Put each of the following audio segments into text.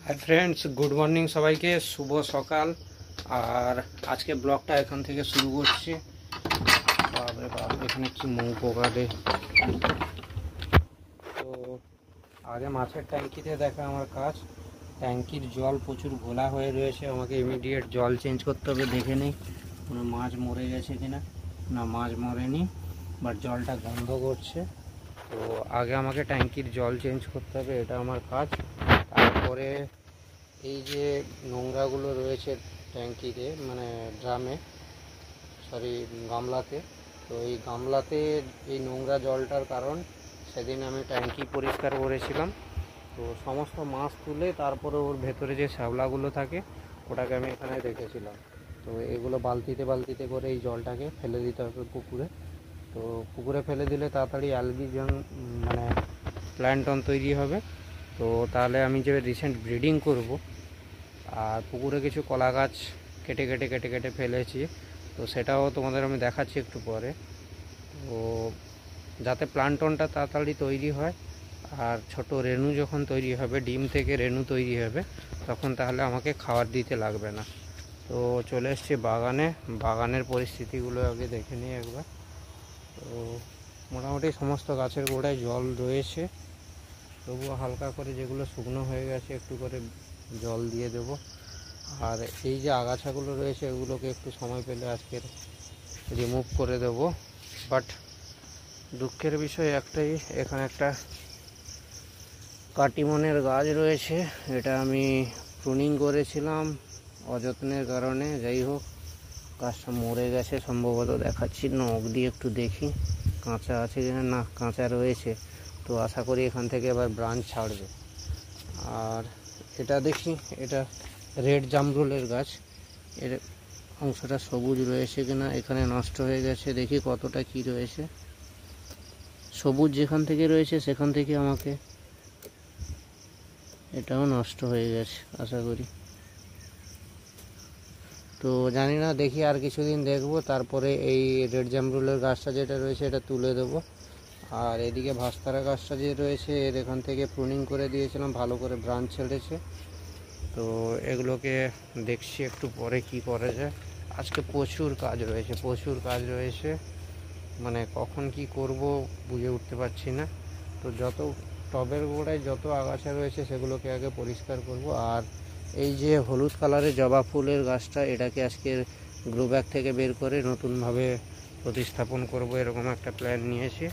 Hi friends, good morning সবাইকে, শুভ সকাল। আর আজকে ব্লগটা এখান থেকে শুরু করছি। বাপরে বাপ, এখানে কি মৌ পোকা রে। তো আগে মাছের ট্যাঙ্কিতে দেখা আমার কাজ। ট্যাঙ্কির জল প্রচুর ঘোলা হয়ে রয়েছে, আমাকে ইমিডিয়েট জল চেঞ্জ করতে হবে। দেখে নেই কোনো মাছ মরে গেছে কিনা। না, মাছ মরেনি, বাট জলটা গন্ধ করছে। তো আগে আমাকে ট্যাঙ্কির জল চেঞ্জ করতে হবে, এটা আমার কাজ। তারপরে এই যে নোংরাগুলো রয়েছে ট্যাঙ্কিতে, মানে ড্রামে, সরি গামলাতে, তো এই গামলাতে এই নোংরা জলটার কারণ সেদিন আমি ট্যাঙ্কি পরিষ্কার করেছিলাম। তো সমস্ত মাছ তুলে তারপরে ওর ভেতরে যে শ্যাওলাগুলো থাকে ওটাকে আমি এখানে রেখেছিলাম। তো এগুলো বালতিতে বালতিতে করে এই জলটাকে ফেলে দিতে হবে পুকুরে। তো পুকুরে ফেলে দিলে তাড়াতাড়ি অ্যালগি মানে প্ল্যান্টন তৈরি হবে। তো তাহলে আমি যে রিসেন্ট ব্রিডিং করব, আর পুকুরে কিছু কলা গাছ কেটে কেটে কেটে কেটে ফেলেছি, তো সেটাও তোমাদের আমি দেখাচ্ছি একটু পরে। তো যাতে প্ল্যান্টনটা তাড়াতাড়ি তৈরি হয়, আর ছোট রেণু যখন তৈরি হবে, ডিম থেকে রেণু তৈরি হবে, তখন তাহলে আমাকে খাবার দিতে লাগবে না। তো চলে এসছি বাগানে। বাগানের পরিস্থিতিগুলো আগে দেখে নিই একবার। তো মোটামুটি সমস্ত গাছের গোড়ায় জল রয়েছে, তবুও হালকা করে যেগুলো শুকনো হয়ে গেছে একটু করে জল দিয়ে দেব। আর এই যে আগাছাগুলো রয়েছে এগুলোকে একটু সময় পেলে আজকের রিমুভ করে দেব। বাট দুঃখের বিষয় একটাই, এখানে একটা কাটিমনের গাছ রয়েছে, এটা আমি প্রুনিং করেছিলাম অযত্নের কারণে। যাই হোক, গাছটা মরে গেছে সম্ভবত, দেখাচ্ছি নখ দিয়ে একটু দেখি কাঁচা আছে কিনা। না, কাঁচা রয়েছে। তো আশা করি এখান থেকে এবার ব্রাঞ্চ ছাড়বে। আর এটা দেখি, এটা রেড জামরুলের গাছ, এর অংশটা সবুজ রয়েছে কিনা। এখানে নষ্ট হয়ে গেছে, দেখি কতটা কি রয়েছে। সবুজ যেখান থেকে রয়েছে সেখান থেকে আমাকে, এটাও নষ্ট হয়ে গেছে আশা করি। তো জানি না, দেখি আর কিছুদিন দেখব, তারপরে এই রেড জামরুলের গাছটা যেটা রয়েছে এটা তুলে দেব। আর এদিকে ভাস্তারা গাছটা যে রয়েছে এর এখান থেকে প্রুনিং করে দিয়েছিলাম, ভালো করে ব্রাঞ্চ ছেড়েছে। তো এগুলোকে দেখছি একটু পরে কি করা যায়। আজকে প্রচুর কাজ রয়েছে, মানে কখন কি করব বুঝে উঠতে পারছি না। তো যত টবের গোড়ায় যত আগাছা রয়েছে সেগুলোকে আগে পরিষ্কার করব। আর এই যে হলুদ কালারের জবা ফুলের গাছটা, এটাকে আজকে গ্রো ব্যাগ থেকে বের করে নতুনভাবে প্রতিস্থাপন করব, এরকম একটা প্ল্যান নিয়েছি।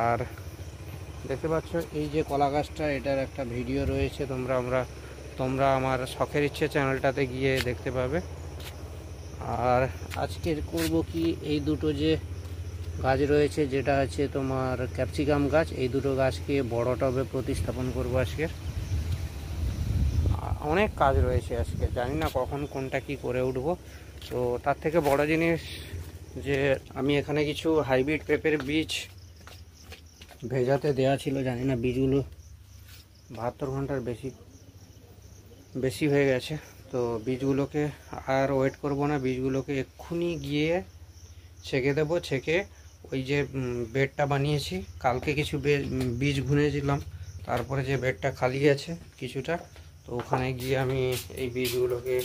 আর দেখতে পাচ্ছ এই যে কলা গাছটা, এটার একটা ভিডিও রয়েছে, তোমরা আমার শখের ইচ্ছে চ্যানেলটাতে গিয়ে দেখতে পাবে। আর আজকে করব কি, এই দুটো যে গাছ রয়েছে, যেটা আছে তোমার ক্যাপসিকাম গাছ, এই দুটো গাছকে বড় টবে প্রতিস্থাপন করব আজকে। অনেক কাজ রয়েছে আজকে, জানি না কখন কোনটা কি করে উঠব। তো তার থেকে বড় জিনিস যে আমি এখানে কিছু হাইব্রিড পেঁপের বীজ ভেজাতে দেওয়া ছিল, জানি না বীজগুলো 72 ঘন্টার বেশি হয়ে গেছে। তো বীজগুলোকে আর ওয়েট করব না, বীজগুলোকে এক্ষুনি গিয়ে ছেঁকে দেবো। ছেঁকে ওই যে বেডটা বানিয়েছি, কালকে কিছু বীজ ভুনেছিলাম, তারপরে যে বেডটা খালি আছে কিছুটা, তো ওখানে গিয়ে আমি এই বীজগুলোকে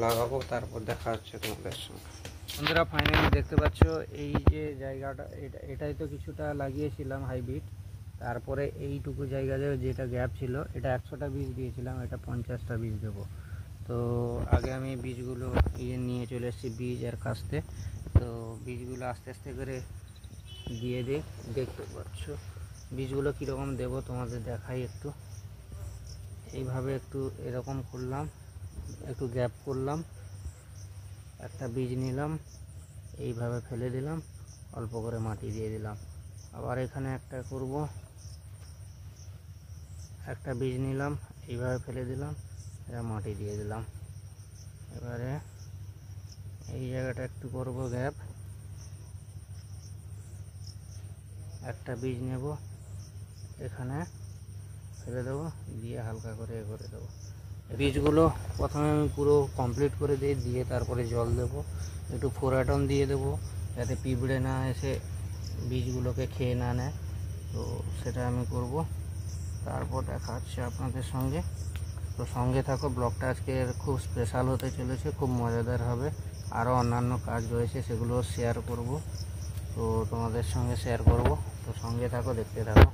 লাগাবো। তারপর দেখা হচ্ছে তোমাদের সঙ্গে। বন্ধুরা, ফাইনালি দেখতে পাচ্ছ এই যে জায়গাটা, এটাই তো কিছুটা লাগিয়েছিলাম হাইব্রিড। তারপরে এইটুকু জায়গাতে যেটা গ্যাপ ছিল, এটা 100টা বীজ দিয়েছিলাম, এটা 50টা বীজ দেবো। তো আগে আমি বীজগুলো নিয়ে চলে এসেছি বীজ আর কাস্তে। তো বীজগুলো আস্তে আস্তে করে দিয়ে দেখতে পাচ্ছ বীজগুলো কীরকম দেবো তোমাদের দেখাই একটু। এইভাবে একটু এরকম করলাম, একটু গ্যাপ করলাম, একটা বীজ নিলাম, এইভাবে ফেলে দিলাম, অল্প করে মাটি দিয়ে দিলাম। আবার এখানে একটা করব, একটা বীজ নিলাম, এইভাবে ফেলে দিলাম, এটা মাটি দিয়ে দিলাম। এবারে এই জায়গাটা একটু করব গ্যাপ, একটা বীজ নেব, এখানে ফেলে দেবো, দিয়ে হালকা করে করে দেবো। বীজগুলো প্রথমে আমি পুরো কমপ্লিট করে দিয়ে তারপরে জল দেবো, একটু ফোরাটন দিয়ে দেবো, যাতে পিঁপড়ে না এসে বীজগুলোকে খেয়ে না নেয়। তো সেটা আমি করব। তারপর দেখা হচ্ছে আপনাদের সঙ্গে। তো সঙ্গে থাকো, ব্লগটা আজকে খুব স্পেশাল হতে চলেছে, খুব মজাদার হবে। আরও অন্যান্য কাজ রয়েছে, সেগুলো শেয়ার করব, তো তোমাদের সঙ্গে শেয়ার করব। তো সঙ্গে থাকো, দেখতে থাকো।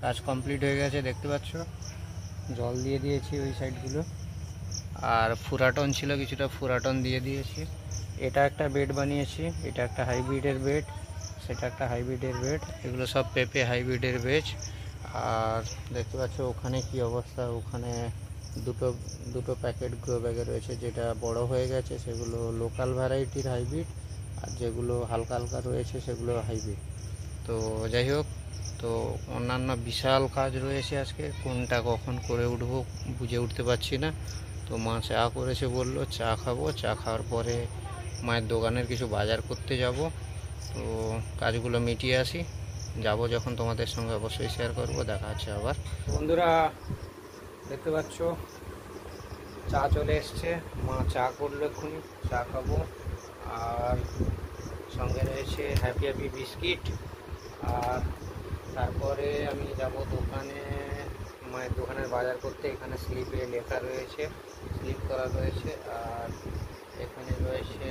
কাজ কমপ্লিট হয়ে গেছে, দেখতে পাচ্ছ। জল দিয়ে দিয়েছি ওই সাইডগুলো, আর ফুরাটন ছিল কিছুটা, ফুরাটন দিয়ে দিয়েছি। এটা একটা বেড বানিয়েছি, এটা একটা হাইব্রিডের বেড, সেটা একটা হাইব্রিডের বেড। এগুলো সব পেঁপে হাইব্রিডের বেজ। আর দেখতে পাচ্ছ ওখানে কি অবস্থা, ওখানে দুটো প্যাকেট গ্রো ব্যাগে রয়েছে। যেটা বড় হয়ে গেছে সেগুলো লোকাল ভ্যারাইটির হাইব্রিড, আর যেগুলো হালকা হালকা রয়েছে সেগুলো হাইব্রিড। তো যাই হোক, তো অন্যান্য বিশাল কাজ রয়েছে আজকে, কোনটা কখন করে উঠবো বুঝে উঠতে পারছি না। তো মা চা করেছে, বললো চা খাবো, চা খাওয়ার পরে মায়ের দোকানের কিছু বাজার করতে যাব। তো কাজগুলো মিটিয়ে আসি, যাব যখন তোমাদের সঙ্গে অবশ্যই শেয়ার করব। দেখা হচ্ছে আবার। বন্ধুরা দেখতে পাচ্ছ চা চলে এসছে, মা চা করলো এক্ষুনি, চা খাবো। আর সঙ্গে রয়েছে হ্যাপি হ্যাপি বিস্কিট। আর তারপরে আমি যাব দোকানে, মায়ের দোকানের বাজার করতে। এখানে স্লিপে লেখা রয়েছে, স্লিপ করা রয়েছে। আর এখানে রয়েছে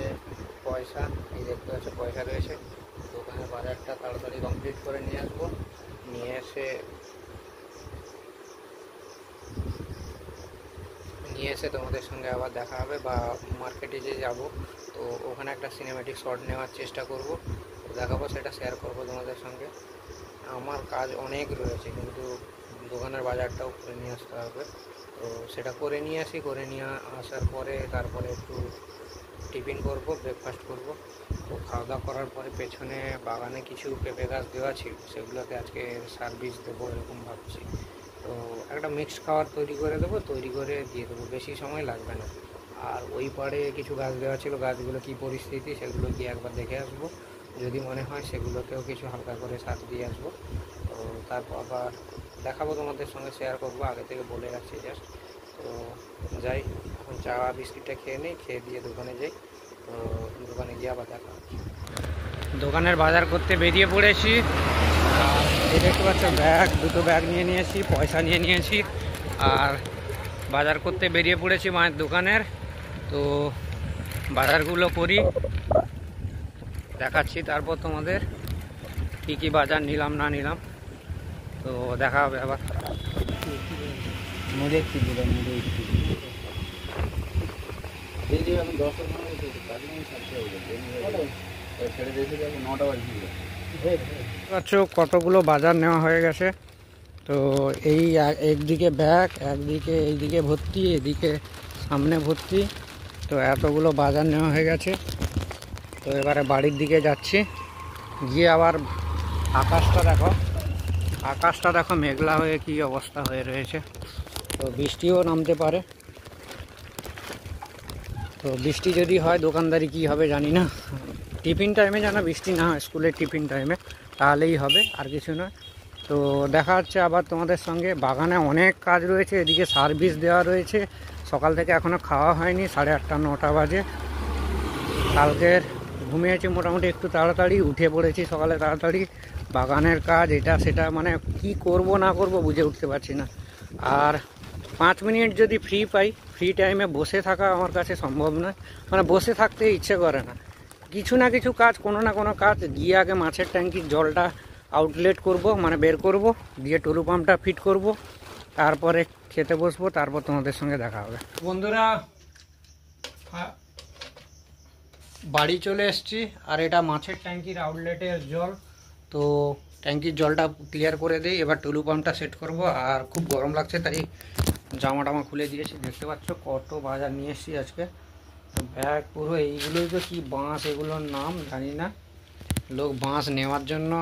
পয়সা, এই দেখতে পাচ্ছ পয়সা রয়েছে। দোকানের বাজারটা তাড়াতাড়ি কমপ্লিট করে নিয়ে আসবো, নিয়ে এসে তোমাদের সঙ্গে আবার দেখা হবে। বা মার্কেটে যে যাব, তো ওখানে একটা সিনেম্যাটিক শট নেওয়ার চেষ্টা করব, দেখাবো, সেটা শেয়ার করব তোমাদের সঙ্গে। আমার কাজ অনেক রয়েছে, কিন্তু দোকানের বাজারটাও করে নিয়ে আসতে হবে। তো সেটা করে নিয়ে আসি, করে নিয়ে আসার পরে তারপরে একটু টিফিন করব, ব্রেকফাস্ট করব। তো খাওয়া দাওয়া করার পরে পেছনে বাগানে কিছু পেঁপে গাছ দেওয়া ছিল, সেগুলোতে আজকে সার্ভিস দেবো এরকম ভাবছি। তো একটা মিক্সড খাবার তৈরি করে দেবো, তৈরি করে দিয়ে দেবো, বেশি সময় লাগবে না। আর ওই পাড়ে কিছু গাছ দেওয়া ছিল, গাছগুলো কী পরিস্থিতি সেগুলো গিয়ে একবার দেখে আসবো। যদি মনে হয় সেগুলোতেও কিছু হালকা করে সার দিয়ে আসবো। তো তারপর আবার দেখাবো, তোমাদের সঙ্গে শেয়ার করবো, আগে থেকে বলে রাখছি জাস্ট। তো যাই, এখন চা বিস্কিটটা খেয়ে নিই, খেয়ে দিয়ে দোকানে যাই। তো দোকানে গিয়ে আবার দেখা হচ্ছে। দোকানের বাজার করতে বেরিয়ে পড়েছি। এই দেখতে পাচ্ছ দুটো ব্যাগ নিয়ে নিয়েছি, পয়সা নিয়ে নিয়েছি, আর বাজার করতে বেরিয়ে পড়েছি মায়ের দোকানের। তো বাজারগুলো করি, দেখাচ্ছি তারপর তোমাদের কি কি বাজার নিলাম না নিলাম। তো দেখা হবে আবার। কতগুলো বাজার নেওয়া হয়ে গেছে। তো এই একদিকে ব্যাগ, একদিকে এইদিকে ভর্তি, এদিকে সামনে ভর্তি। তো এতগুলো বাজার নেওয়া হয়ে গেছে। তো এবারে বাড়ির দিকে যাচ্ছি, গিয়ে আবার আকাশটা দেখো মেঘলা হয়ে কি অবস্থা হয়ে রয়েছে। তো বৃষ্টিও নামতে পারে। তো বৃষ্টি যদি হয় দোকানদারি কি হবে জানি না। টিফিন টাইমে যেন বৃষ্টি না হয়, স্কুলের টিফিন টাইমে, তাহলেই হবে, আর কিছু নয়। তো দেখা হচ্ছে আবার তোমাদের সঙ্গে। বাগানে অনেক কাজ রয়েছে, এদিকে সার্ভিস দেওয়া রয়েছে, সকাল থেকে এখনও খাওয়া হয়নি, 8:30 9টা বাজে। কালকের ঘুমিয়েছি মোটামুটি একটু তাড়াতাড়ি, উঠে পড়েছি সকালে তাড়াতাড়ি। বাগানের কাজ এটা সেটা, মানে কি করব না করব বুঝে উঠতে পারছি না। আর 5 মিনিট যদি ফ্রি পাই, ফ্রি টাইমে বসে থাকা আমার কাছে সম্ভব নয়, মানে বসে থাকতে ইচ্ছে করে না। কিছু না কিছু কাজ, কোনো না কোনো কাজ। গিয়ে আগে মাছের ট্যাঙ্কির জলটা আউটলেট করব, মানে বের করব, দিয়ে টুলু পাম্পটা ফিট করব, তারপরে খেতে বসবো, তারপর তোমাদের সঙ্গে দেখা হবে। বন্ধুরা বাড়ি চলে এসেছি, আর এটা মাছের ট্যাঙ্কির আউটলেটের জল। তো ট্যাঙ্কির জলটা ক্লিয়ার করে দিই, এবার টুলু পাম্পটা সেট করব। আর খুব গরম লাগছে, তাই জামা টামা খুলে দিয়েছি। দেখতে পাচ্ছ কত বাজার নিয়ে এসেছি আজকে। তো ব্যাগ পুরো এইগুলোই, তো কি বাঁশ, এগুলোর নাম জানি না। লোক বাঁশ নেওয়ার জন্য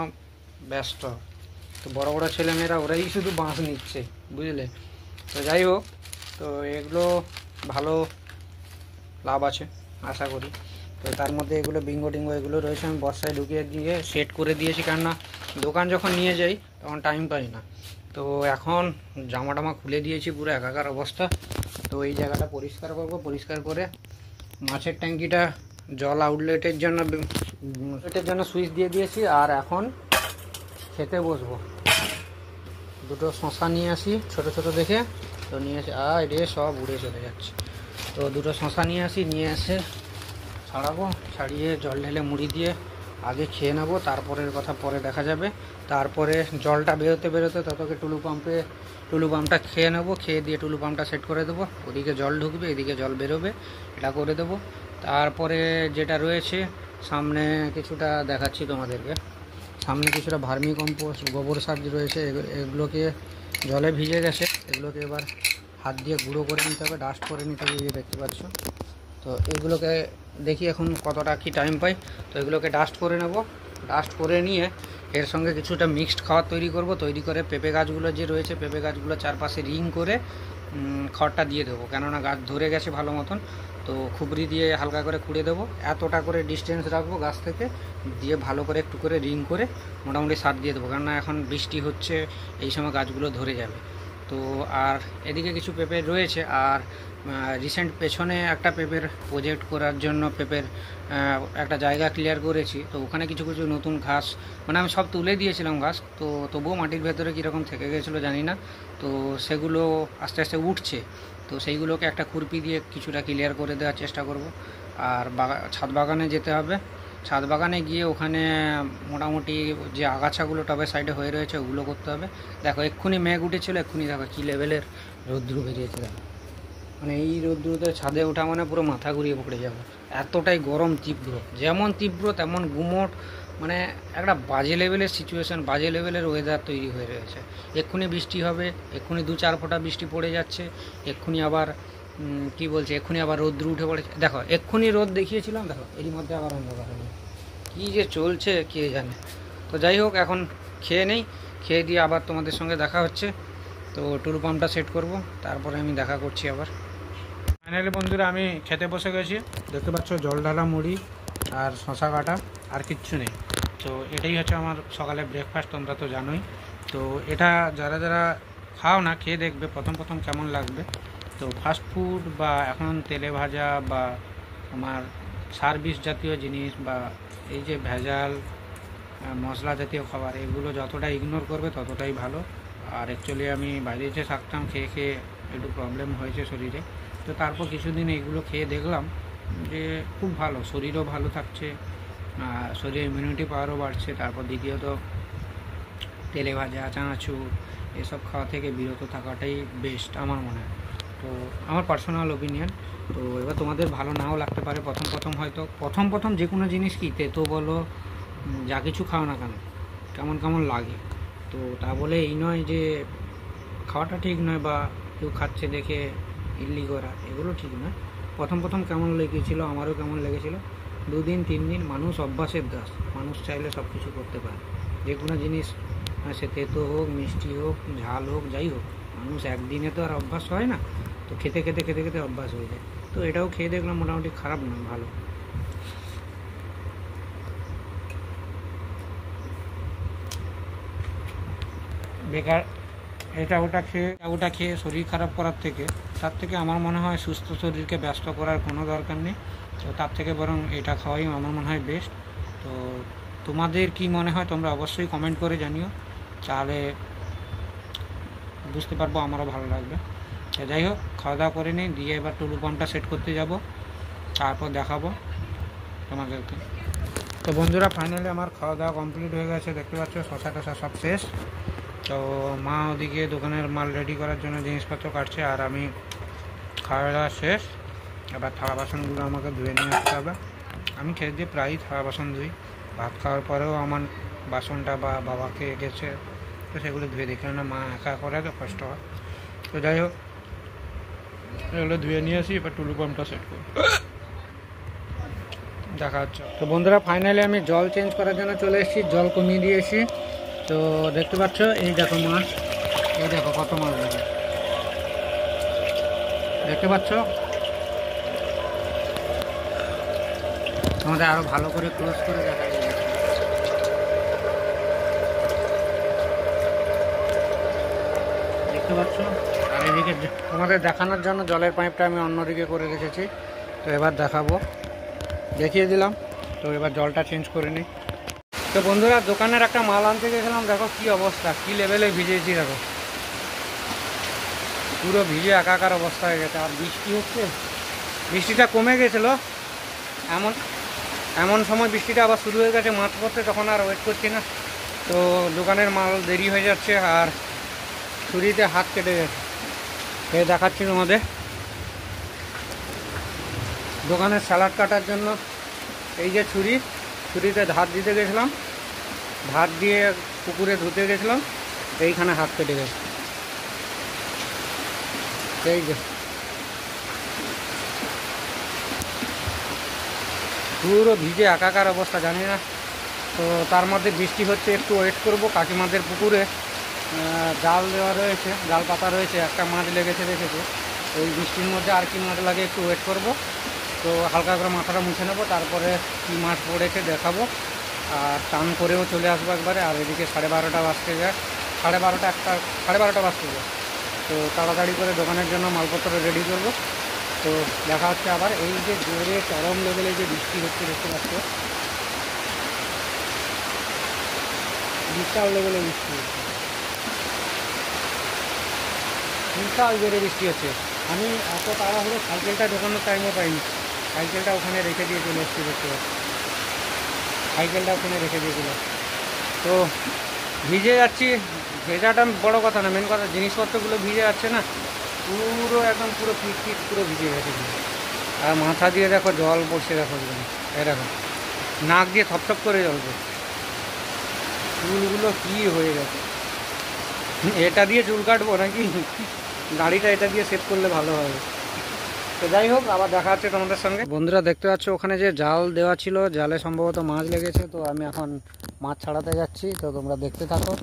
ব্যস্ত। তো বড় বড় ছেলেমেয়েরা ওরাই শুধু বাঁশ নিচ্ছে, বুঝলে। তো যাই হোক, তো এগুলো ভালো লাভ আছে আশা করি। তো তার মধ্যে এগুলো বিঙ্গো টিঙ্গো এগুলো রয়েছে, আমি বর্ষায় ঢুকিয়ে দিয়ে সেট করে দিয়েছি, কেননা দোকান যখন নিয়ে যাই তখন টাইম পাই না। তো এখন জামা টামা খুলে দিয়েছি, পুরো একাকার অবস্থা। তো এই জায়গাটা পরিষ্কার করব, পরিষ্কার করে মাছের ট্যাঙ্কিটা জল আউটলেটের জন্য সুইচ দিয়ে দিয়েছি। আর এখন খেতে বসবো, দুটো শশা নিয়ে আসি ছোট ছোট দেখে, তো নিয়ে এসে রে সব উড়ে চলে যাচ্ছে। তো দুটো শশা নিয়ে আসি, নিয়ে এসে ছাড়াবো, ছাড়িয়ে জল ঢেলে মুড়ি দিয়ে আগে খেয়ে নেবো, তারপরের কথা পরে দেখা যাবে। তারপরে জলটা বেরোতে বেরোতে ততকে টুলু পাম্পটা খেয়ে নেবো, খেয়ে দিয়ে টুলু পাম্পটা সেট করে দেবো, ওদিকে জল ঢুকবে এদিকে জল বেরোবে, এটা করে দেবো। তারপরে যেটা রয়েছে সামনে কিছুটা দেখাচ্ছি তোমাদেরকে, সামনে কিছুটা ভার্মি কম্পোস্ট গোবর সার রয়েছে, এগুলোকে জলে ভিজে গেছে, এগুলোকে এবার হাত দিয়ে গুঁড়ো করে নিতে হবে, ডাস্ট করে নিতে হবে, এই দেখতে পাচ্ছ। তো এগুলোকে দেখি এখন কতটা কি টাইম পাই। তো এগুলোকে ডাস্ট করে নেব, ডাস্ট করে নিয়ে এর সঙ্গে কিছুটা মিক্সড খাবার তৈরি করব, তৈরি করে পেঁপে গাছগুলো যে রয়েছে পেঁপে গাছগুলো চারপাশে রিং করে খড়টা দিয়ে দেবো, কেননা গাছ ধরে গেছে ভালো মতন। তো খুবরি দিয়ে হালকা করে খুঁড়ে দেবো, এতটা করে ডিস্টেন্স রাখবো গাছ থেকে, দিয়ে ভালো করে একটু করে রিং করে মোটামুটি সার দিয়ে দেবো, কেননা এখন বৃষ্টি হচ্ছে, এই সময় গাছগুলো ধরে যাবে। তো আর এদিকে কিছু পেঁপে রয়েছে, আর রিসেন্ট পেছনে একটা পেঁপের প্রজেক্ট করার জন্য পেঁপের একটা জায়গা ক্লিয়ার করেছি, তো ওখানে কিছু কিছু নতুন ঘাস, মানে আমি সব তুলে দিয়েছিলাম ঘাস, তো তবুও মাটির ভেতরে কীরকম থেকে গেছিলো জানি না, তো সেগুলো আস্তে আস্তে উঠছে, তো সেইগুলোকে একটা খুরপি দিয়ে কিছুটা ক্লিয়ার করে দেওয়ার চেষ্টা করব। আর ছাদ বাগানে যেতে হবে, ছাদ বাগানে গিয়ে ওখানে মোটামুটি যে আগাছাগুলো টবের সাইডে হয়ে রয়েছে ওগুলো করতে হবে। দেখো এক্ষুনি মেঘ উঠেছিল, এক্ষুনি দেখো কী লেভেলের রৌদ্র বেরিয়েছে, দেখো মানে এই রৌদ্রতে ছাদে ওঠা মানে পুরো মাথা ঘুরিয়ে পড়ে যাবে, এতটাই গরম তীব্র, যেমন তীব্র তেমন গুমোট, মানে একটা বাজে লেভেলের সিচুয়েশান, বাজে লেভেলের ওয়েদার তৈরি হয়ে রয়েছে। এক্ষুনি বৃষ্টি হবে, এক্ষুনি 2-4 ফোঁটা বৃষ্টি পড়ে যাচ্ছে, এক্ষুনি আবার কি বলছে, এক্ষুনি আবার রৌদ্র উঠে পড়েছে, দেখো এক্ষুনি রোদ দেখিয়েছিলাম, দেখো এরই মধ্যে আবার অন্ধকার হয়ে কী যে চলছে কে জানে। তো যাই হোক এখন খেয়ে নেই, খেয়ে দিয়ে আবার তোমাদের সঙ্গে দেখা হচ্ছে। তো টুলু পাম্পটা সেট করব, তারপরে আমি দেখা করছি আবার। ফাইনালি বন্ধুরা আমি খেতে বসে গেছি, দেখতে পাচ্ছ জল ঢালা মুড়ি আর শশা কাটা, আর কিচ্ছু নেই। তো এটাই হচ্ছে আমার সকালে ব্রেকফাস্ট, তোমরা তো জানোই। তো এটা যারা যারা খাও না খেয়ে দেখবে প্রথম প্রথম কেমন লাগবে। তো ফাস্ট ফুড বা এখন তেলে ভাজা বা আমার সার্ভিস জাতীয় জিনিস বা এই যে ভেজাল মশলা জাতীয় খাবার, এগুলো যতটা ইগনোর করবে ততটাই ভালো। আর অ্যাকচুয়ালি আমি বাইরে এসে থাকতাম, খেয়ে খেয়ে একটু প্রবলেম হয়েছে শরীরে, তো তারপর কিছুদিন এগুলো খেয়ে দেখলাম যে খুব ভালো, শরীরও ভালো থাকছে, শরীরের ইমিউনিটি পাওয়ারও বাড়ছে। তারপর দ্বিতীয়ত তেলে ভাজা চানাচুর এসব খাওয়া থেকে বিরত থাকাটাই বেস্ট আমার মনে হয়, তো আমার পার্সোনাল ওপিনিয়ন। তো এবার তোমাদের ভালো নাও লাগতে পারে প্রথম প্রথম, হয়তো প্রথম যে কোনো জিনিস কি তেতো বলো যা কিছু খাও না কেন কেমন কেমন লাগে, তো তা বলে এই নয় যে খাওয়াটা ঠিক নয় বা কেউ খাচ্ছে দেখে ইডলি করা, এগুলো ঠিক নয়। প্রথম কেমন লেগেছিলো, আমারও কেমন লেগেছিলো, 2 দিন 3 দিন, মানুষ অভ্যাসের দাস, মানুষ চাইলে সব কিছু করতে পারে, যে কোনো জিনিস সে তেতো হোক মিষ্টি হোক ঝাল হোক যাই হোক, মানুষ একদিনে তো আর অভ্যাস হয় না, তো খেতে খেতে খেতে খেতে অভ্যাস হয়ে যায়। তো এটাও খেয়ে দেখলাম মোটামুটি খারাপ না, ভালো। বেকার এটা ওটা খেয়ে শরীর খারাপ করার থেকে, তার থেকে আমার মনে হয় সুস্থ শরীরকে ব্যস্ত করার কোনো দরকার নেই, তো তার থেকে বরং এটা খাওয়াই আমার মনে হয় বেস্ট। তো তোমাদের কি মনে হয় তোমরা অবশ্যই কমেন্ট করে জানিও, তাহলে বুঝতে পারবো, আমারও ভালো লাগবে। যাই হোক খাওয়া দাওয়া করে নিই, দিয়ে এবার টুলু পাম্পটা সেট করতে যাব, তারপর দেখাবো তোমাদেরকে। তো বন্ধুরা ফাইনালি আমার খাওয়া দাওয়া কমপ্লিট হয়ে গেছে, দেখতে পাচ্ছ শশা টশা সব শেষ। তো মা ওদিকে দোকানের মাল রেডি করার জন্য জিনিসপত্র কাটছে, আর আমি খাওয়া দাওয়া শেষ, এবার থালা বাসনগুলো আমাকে ধুয়ে নিয়ে আসতে হবে। আমি খেয়ে দিয়ে প্রায়ই থালা বাসন ধুই, ভাত খাওয়ার পরেও আমার বাসনটা বা বাবাকে গেছে, তো সেগুলো ধুয়ে দিই, কেননা মা একা করে তো কষ্ট হয়। তো যাই হোক এগুলো ধুয়ে নিয়ে আসি, এবার টুলু পাম্পটা সেট করি, দেখা হচ্ছে। তো বন্ধুরা ফাইনালি আমি জল চেঞ্জ করার জন্য চলে এসেছি, জল কমিয়ে দিয়েছি। তো দেখতে পাচ্ছ এই দেখো মাছ, এই দেখো কত মাছ দেখতে পাচ্ছ, আমাদের আরো ভালো করে ক্লোজ করে দেখা যায়, দেখতে পাচ্ছ। আর এদিকে তোমাদের দেখানোর জন্য জলের পাইপটা আমি অন্যদিকে করে রেখেছি, তো এবার দেখাবো, দেখিয়ে দিলাম। তো এবার জলটা চেঞ্জ করে নিই। তো বন্ধুরা দোকানের একটা মাল আনতে গেছিলাম, দেখো কি অবস্থা, কি লেভেলে ভিজেছি দেখো, পুরো ভিজে একাকার অবস্থা হয়ে গেছে। আর বৃষ্টি হচ্ছে, বৃষ্টিটা কমে গেছিলো, এমন এমন সময় বৃষ্টিটা আবার শুরু হয়ে গেছে মাছ পড়তে, তখন আর ওয়েট করছি না। তো দোকানের মাল দেরি হয়ে যাচ্ছে আর ছুরিতে হাত কেটে গেছে। দেখাচ্ছি তোমাদের, দোকানের স্যালাড কাটার জন্য এই যে ছুরিতে ধার দিতে গেছিলাম, ধার দিয়ে পুকুরে ধুতে গেছিলাম, এইখানে হাত কেটে গেছে। এই যে পুরো ভিজে একাকার অবস্থা, জানি না। তো তার মধ্যে বৃষ্টি হচ্ছে, একটু ওয়েট করব। কাকিমাদের পুকুরে জাল দেওয়া রয়েছে, জাল পাতা রয়েছে, একটা মাছ লেগেছে দেখেছে। ওই বৃষ্টির মধ্যে আর কি মাছ লাগে একটু ওয়েট করব। তো হালকা করে মাথাটা মুছে নেবো, তারপরে কী মাছ পড়েছে দেখাবো। আর চান করেও চলে আসবো একবারে। আর এদিকে 12:30 বাজতে যায়, 12:30 বাজতে যায়। তো তাড়াতাড়ি করে দোকানের জন্য মালপত্র রেডি করবো। তো দেখা হচ্ছে আবার। এই যে জোরে চরম লেভেলে যে বৃষ্টি হচ্ছে দেখতে পাচ্ছ, বিশাল লেভেলে বৃষ্টি হচ্ছে, বিশাল জোরে বৃষ্টি হচ্ছে। আমি এত তাড়াহুড়ো সাইকেলটা ঢোকানোর টাইমও পাইনি, সাইকেলটা ওখানে রেখে দিয়ে চলে এসেছি দেখতে পাচ্ছি, সাইকেলটা ওখানে রেখে দিয়ে চলে এসেছি। তো ভিজে যাচ্ছি, ভেজাটা বড় কথা না, মেন কথা জিনিসপত্রগুলো ভিজে যাচ্ছে না, পুরো একদম পুরো পিট পুরো ভিজে গেছে। আর মাথা দিয়ে দেখো জল পড়ছে, দেখো এরকম নাক দিয়ে থপথপ করে জল পড়ছে, চুলগুলো কি হয়ে গেছে। এটা দিয়ে চুল কাটবো নাকি, দাড়িটা এটা দিয়ে সেট করলে ভালো হবে। তো যাই হোক, আবার দেখা হচ্ছে তোমাদের সঙ্গে। বন্ধুরা দেখতে পাচ্ছ ওখানে যে জাল দেওয়া ছিল, জালে সম্ভবত মাছ লেগেছে। তো আমি এখন মাছ ছাড়াতে যাচ্ছি, তো তোমরা দেখতে থাকো।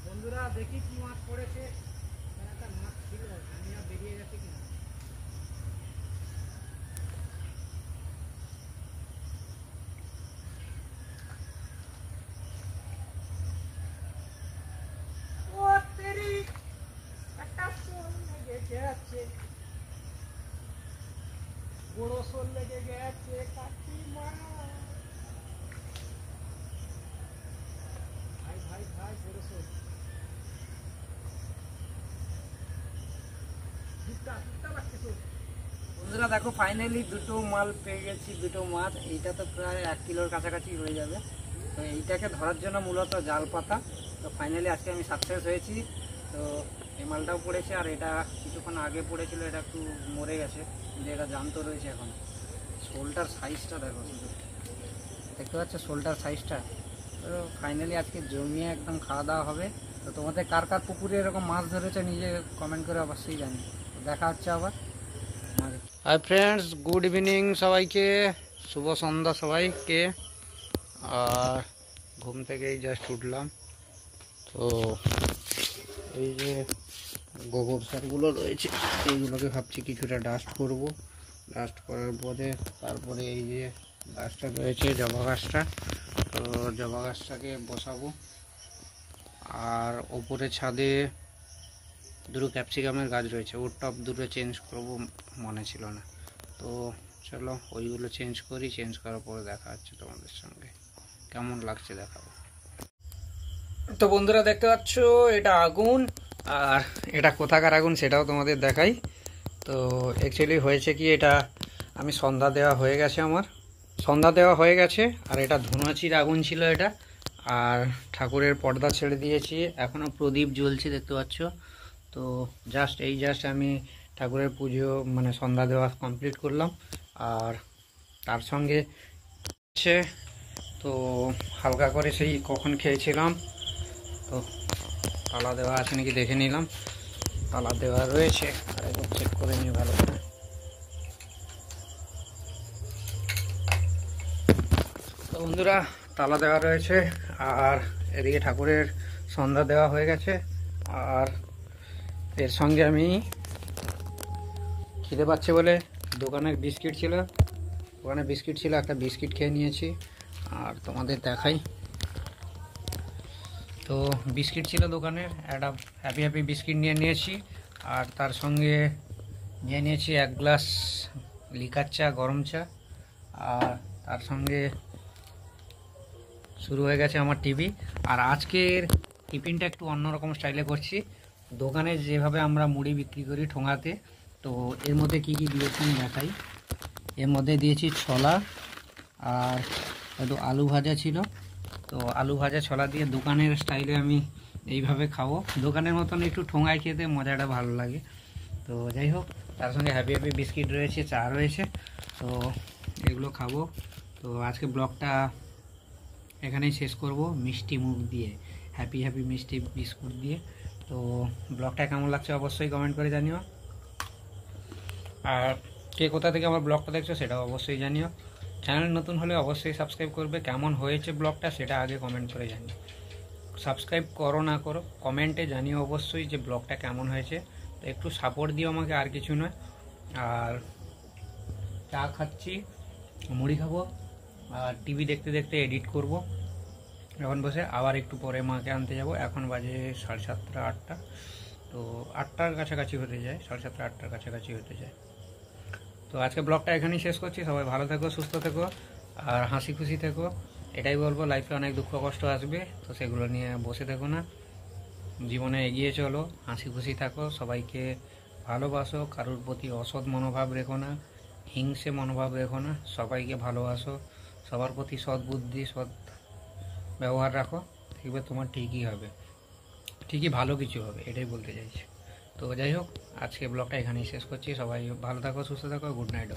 বন্ধুরা দেখি কি মাছ পড়েছে, একটা মাছ ছিল, আমি আর বেরিয়ে গেছে কিনা। একটা শোল লেগে গেছে, বড় শোল লেগে গেছে কাকিমা। ভাই ভাই ভাই, বড় শোল। বন্ধুরা দেখো ফাইনালি দুটো মাল পেয়ে গেছি, দুটো মাছ। এইটা তো প্রায় 1 কিলোর কাছাকাছি হয়ে যাবে। তো এইটাকে ধরার জন্য মূলত জাল পাতা। তো ফাইনালি আজকে আমি সাকসেস হয়েছি। তো এই মালটাও পড়েছে, আর এটা কিছুক্ষণ আগে পড়েছিল, এটা একটু মরে গেছে, কিন্তু এটা জ্যান্ত রয়েছে এখন। শোলটার সাইজটা দেখো, শুধু দেখতে পাচ্ছ শোলটার সাইজটা। তো ফাইনালি আজকে জমিয়ে একদম খাওয়া দাওয়া হবে। তো তোমাদের কার কার পুকুরে এরকম মাছ ধরেছে নিজে কমেন্ট করে অবশ্যই জানি। দেখা হচ্ছে আবার। হাই ফ্রেন্ডস, গুড ইভিনিং সবাইকে, শুভ সন্ধ্যা সবাইকে। আর ঘুম থেকে এই জাস্ট উঠলাম। তো এই যে গোবর সারগুলো রয়েছে, এইগুলোকে ভাবছি কিছুটা ডাস্ট করব। ডাস্ট করার পরে তারপরে এই যে গাছটা রয়েছে, জবা গাছটা, তো জবা গাছটাকে বসাবো। আর ওপরে ছাদে দুটো ক্যাপসিকামের গাছ রয়েছে, ওর টপ দুটো চেঞ্জ করব, মনে ছিল না। তো চলো ওইগুলো চেঞ্জ করি, চেঞ্জ করার পরে দেখা হচ্ছে তোমাদের সঙ্গে, কেমন লাগছে দেখাবো। তো বন্ধুরা দেখতে পাচ্ছ এটা আগুন, আর এটা কোথাকার আগুন সেটাও তোমাদের দেখাই। তো অ্যাকচুয়ালি হয়েছে কি, এটা আমি সন্ধ্যা দেওয়া হয়ে গেছে, আমার সন্ধ্যা দেওয়া হয়ে গেছে। আর এটা ধুনাচির আগুন ছিল এটা। আর ঠাকুরের পর্দা ছেড়ে দিয়েছি, এখনও প্রদীপ জ্বলছে দেখতে পাচ্ছ। তো জাস্ট আমি ঠাকুরের পুজো মানে সন্ধ্যা দেওয়া কমপ্লিট করলাম। আর তার সঙ্গে হচ্ছে তো হালকা করে সেই কখন খেয়েছিলাম, তো তালা দেওয়া আছে নাকি দেখে নিলাম, তালা দেওয়া রয়েছে, আর একবার চেক করে নিই ভালো করে। তো বন্ধুরা তালা দেওয়া রয়েছে, আর এদিকে ঠাকুরের সন্ধ্যা দেওয়া হয়ে গেছে। আর এর সঙ্গে আমি খিদে পাচ্ছে বলে দোকানে বিস্কিট ছিল, একটা বিস্কিট খেয়ে নিয়েছি। আর তোমাদের দেখাই, তো বিস্কিট ছিল দোকানের, একটা হ্যাপি হ্যাপি বিস্কিট নিয়ে নিয়েছি। আর তার সঙ্গে নিয়ে নিয়েছি 1 গ্লাস লিকার চা, গরম চা। আর তার সঙ্গে শুরু হয়ে গেছে আমার টিভি। আর আজকের টিফিনটা একটু অন্যরকম স্টাইলে করছি। দোকানে যেভাবে আমরা মুড়ি বিক্রি করি ঠোঙাতে, তো এর মধ্যে কি কি দিয়েছি আমি দেখাই। এর মধ্যে দিয়েছি ছোলা, আর একটু আলু ভাজা ছিল। তো আলু ভাজা ছোলা দিয়ে দোকানের স্টাইলে আমি এইভাবে খাবো। দোকানের মতন একটু ঠোঙায় খেতে মজাটা ভালো লাগে। তো যাই হোক, তার সঙ্গে হ্যাপি হ্যাপি বিস্কিট রয়েছে, চা রয়েছে, তো এগুলো খাবো। তো আজকে ব্লগটা এখানেই শেষ করব মিষ্টি মুখ দিয়ে, হ্যাপি হ্যাপি মিষ্টি বিস্কুট দিয়ে। তো ব্লগটা কেমন লাগছে অবশ্যই কমেন্ট করে জানিও। আর কে কোথা থেকে আমার ব্লগটা দেখছো সেটাও অবশ্যই জানিও। চ্যানেল নতুন হলে অবশ্যই সাবস্ক্রাইব করবে। কেমন হয়েছে ব্লগটা সেটা আগে কমেন্ট করে জানিও। সাবস্ক্রাইব করো না করো কমেন্টে জানিও অবশ্যই যে ব্লগটা কেমন হয়েছে। তো একটু সাপোর্ট দিও আমাকে, আর কিছু নয়। আর চা খাচ্ছি, মুড়ি খাবো, আর টিভি দেখতে দেখতে এডিট করব এখন বসে। আবার একটু পরে মাকে আনতে যাব। এখন বাজে 7:30 8টা, তো 8টার কাছাকাছি হতে যায়, 7:30 8টার কাছাকাছি হতে যায়। তো আজকে ব্লগটা এখানেই শেষ করছি। সবাই ভালো থেকো, সুস্থ থেকো, আর হাসি খুশি থেকো। এটাই বলবো, লাইফে অনেক দুঃখ কষ্ট আসবে, তো সেগুলো নিয়ে বসে থেকো না, জীবনে এগিয়ে চলো, হাসি খুশি থাকো, সবাইকে ভালোবাসো, কারোর প্রতি অসৎ মনোভাব রেখো না, হিংসে মনোভাব রেখো না, সবাইকে ভালোবাসো, সবার প্রতি সৎ বুদ্ধি, সৎ ব্যবহার রাখো। দেখবে তোমার ঠিকই হবে, ঠিকই ভালো কিছু হবে, এটাই বলতে চাইছি। তো যাই হোক, আজকে ব্লগটা এখানেই শেষ করছি। সবাই ভালো থাকো, সুস্থ থাকো, গুড নাইট।